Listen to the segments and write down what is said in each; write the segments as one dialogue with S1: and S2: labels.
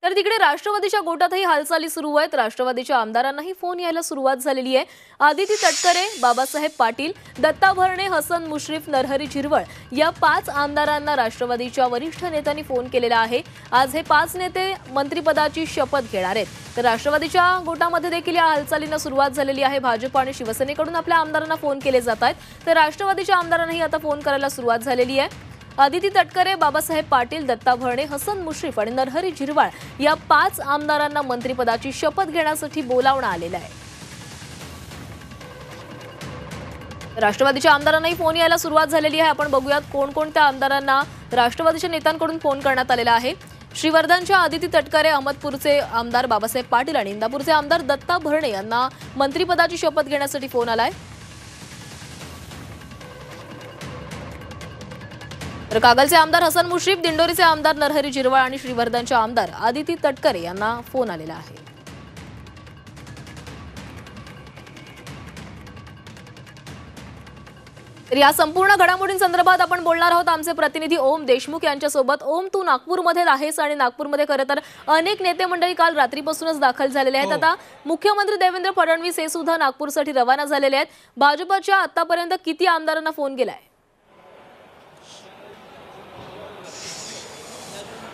S1: तर तिकडे राष्ट्रवादीच्या गोटातही हालचाली सुरू आहेत। राष्ट्रवादीच्या आमदारांनाही फोन यायला सुरुवात झालेली आहे। आदिती तटकरे, बाबासाहेब पाटील, दत्ता भरणे, हसन मुश्रीफ, नरहरी झिरवळ या 5 आमदारांना राष्ट्रवादीच्या वरिष्ठ नेत्यांनी फोन केलेला आहे। आज हे 5 नेते मंत्रिपदाची शपथ घेणार आहेत। तर राष्ट्रवादीच्या गोटामध्ये देखील या हालचालींना सुरुवात झालेली आहे। भाजप आणि शिवसेनेकडून आपल्या आमदारांना फोन केले जात आहेत। तर राष्ट्रवादीच्या आमदारांनाही आता फोन करायला सुरुवात झालेली आहे। आदिती तटकरे, बाबासाहेब पाटील, दत्ता भरणे, हसन मुश्रीफ आणि नरहरी झिरवळ या 5 आमदारांना मंत्रिपदाची शपथ घेण्यासाठी बोलावण्यात आलेलं आहे। राष्ट्रवादीच्या आमदारांनाही फोन यायला सुरुवात झालेली आहे। आपण बघूयात कोणकोणत्या आमदारांना राष्ट्रवादीच्या नेत्यांकडून फोन करण्यात आलेला आहे। श्रीवर्धनच्या आदिती तटकरे, अहमदपूरचे आमदार बाबासाहेब पाटील आणि इंदापूरचे आमदार दत्ता भरणे यांना मंत्रिपदाची शपथ घेण्यासाठी फोन आलाय। तर कागलचे आमदार हसन मुश्रीफ, दिंडोरीचे आमदार नरहरी झिरवळ आणि श्रीवर्धनच्या आमदार आदिती तटकरे यांना फोन आलेला आहे। तर या संपूर्ण घडामोडींसंदर्भात आपण बोलणार आहोत आमचे प्रतिनिधी ओम देशमुख यांच्यासोबत। ओम, तू नागपूरमध्ये आहेस आणि नागपूरमध्ये खरं तर अनेक नेते मंडळी काल रात्रीपासूनच दाखल झालेले आहेत। आता मुख्यमंत्री देवेंद्र फडणवीस हे सुद्धा नागपूरसाठी रवाना झालेले आहेत। भाजपच्या आतापर्यंत किती आमदारांना फोन केलाय?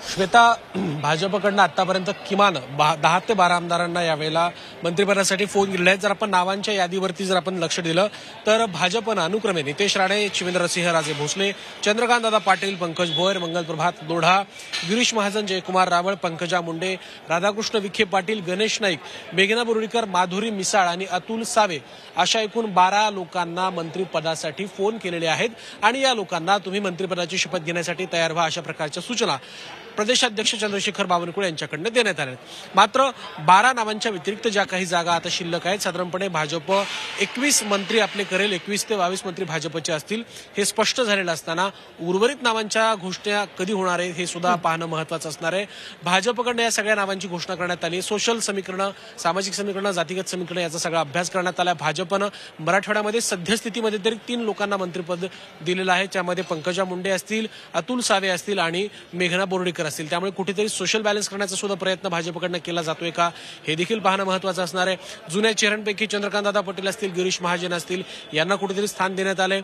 S2: श्वेता, भाजपकडनं आतापर्यंत किमान 10 ते 12 आमदारांना यावेळेला मंत्रिपदासाठी फोन केलेले आहेत। जर आपण नावांच्या यादीवरती जर आपण लक्ष दिलं तर भाजपनं अनुक्रमे नितेश राणे, शिवेंद्रसिंह राजे भोसले, चंद्रकांतदादा पाटील, पंकज भोयर, मंगल प्रभात लोढा, गिरीश महाजन, जयकुमार रावळ, पंकजा मुंडे, राधाकृष्ण विखे पाटील, गणेश नाईक, मेघना बोर्डीकर, माधुरी मिसाळ आणि अतुल सावे अशा एकूण 12 लोकांना मंत्रिपदासाठी फोन केलेले आहेत। आणि या लोकांना तुम्ही मंत्रिपदाची शपथ घेण्यासाठी तयार व्हा अशा प्रकारच्या सूचना प्रदेशाध्यक्ष चंद्रशेखर बावनकुळे यांच्याकडनं देण्यात आल्या। मात्र 12 नावांच्या व्यतिरिक्त ज्या काही जागा आता शिल्लक आहेत, साधारणपणे भाजप 21 मंत्री आपले करेल, 21 ते 22 मंत्री भाजपचे असतील हे स्पष्ट झालेलं असताना उर्वरित नावांच्या घोषणा कधी होणार आहे हे सुद्धा पाहणं महत्त्वाचं असणार आहे। भाजपकडनं या सगळ्या नावांची घोषणा करण्यात आली। सोशल समीकरणं, सामाजिक समीकरणं, जातीगत समीकरणं याचा सगळा अभ्यास करण्यात आला। भाजपनं मराठवाड्यामध्ये सद्यस्थितीमध्ये तरी 3 लोकांना मंत्रिपद दिलेलं आहे, त्यामध्ये पंकजा मुंडे असतील, अतुल सावे असतील आणि मेघना बोर्डीकर असतील। त्यामुळे कुठेतरी सोशल बॅलन्स करण्याचा सुद्धा प्रयत्न भाजपकडनं केला जातोय का हे देखील पाहणं महत्त्वाचं असणार आहे। जुन्या चेहऱ्यांपैकी चंद्रकांतदादा पाटील असतील, गिरीश महाजन असतील यांना कुठेतरी स्थान देण्यात आले।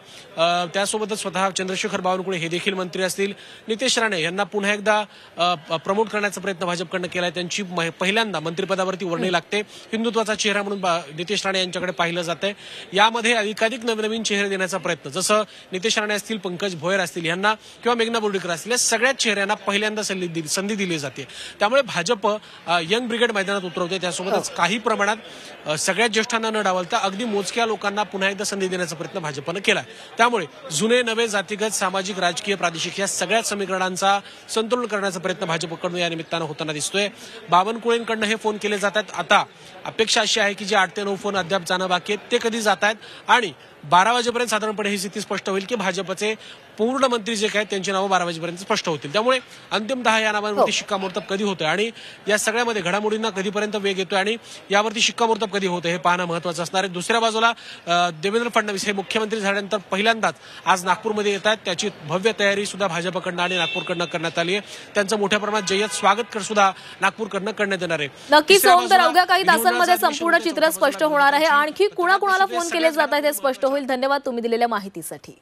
S2: त्यासोबतच स्वतः चंद्रशेखर बावनकुळे हे देखील मंत्री असतील। नितेश राणे यांना पुन्हा एकदा प्रमोट करण्याचा प्रयत्न भाजपकडनं केलाय। त्यांची पहिल्यांदा मंत्रिपदावरती वर्णी लागते। हिंदुत्वाचा चेहरा म्हणून नितेश राणे यांच्याकडे पाहिलं जातंय। यामध्ये अधिकाधिक नवनवीन चेहरे देण्याचा प्रयत्न, जसं नितेश राणे असतील, पंकज भोयर असतील यांना किंवा मेघना बोर्डीकर असतील, या सगळ्याच चेहऱ्यांना पहिल्यांदा संधी दिली जाते। त्यामुळे भाजप यंग ब्रिगेड मैदानात उतरवते। त्यासोबतच काही प्रमाणात सगळ्यात ज्येष्ठांना न डावलता अगदी मोजक्या लोकांना पुन्हा एकदा संधी देण्याचा प्रयत्न भाजपनं केला। त्यामुळे जुने नवे, जातीगत, सामाजिक, राजकीय, प्रादेशिक या सगळ्या समीकरणांचा संतुलन करण्याचा प्रयत्न भाजपकडून या निमित्तानं होताना दिसतोय। बावनकुळेंकडनं हे फोन केले जातात। आता अपेक्षा अशी आहे की जे 8 ते 9 फोन अद्याप जाणं बाकी आहेत ते कधी जात आहेत आणि 12 वाजेपर्यंत साधारणपणे ही स्थिती स्पष्ट होईल की भाजपचे पूर्ण मंत्री जे काय त्यांची नावं 12 वाजेपर्यंत स्पष्ट होतील। त्यामुळे अंतिमतः या नावांवरती शिक्कामोर्तब कधी होतंय आणि या सगळ्यामध्ये घडामोडींना कधीपर्यंत वेग येतोय आणि यावरती शिक्कामोर्तब कधी होतंय हे पाहणं महत्त्वाचं असणार आहे। दुसऱ्या बाजूला देवेंद्र फडणवीस हे मुख्यमंत्री झाल्यानंतर पहिल्यांदाच आज नागपूरमध्ये येत आहेत। त्याची भव्य तयारी सुद्धा भाजपकडनं आणि नागपूरकडनं करण्यात आली आहे। त्यांचं मोठ्या प्रमाणात जय्यत स्वागत सुद्धा नागपूरकडनं करण्यात येणार आहे।
S1: नक्कीच ओम, तर अवघ्या काही तासांमध्ये संपूर्ण चित्र स्पष्ट होणार आहे। आणखी कुणाकुणाला फोन केले जात आहेत हे स्पष्ट होईल। धन्यवाद तुम्ही दिलेल्या माहितीसाठी।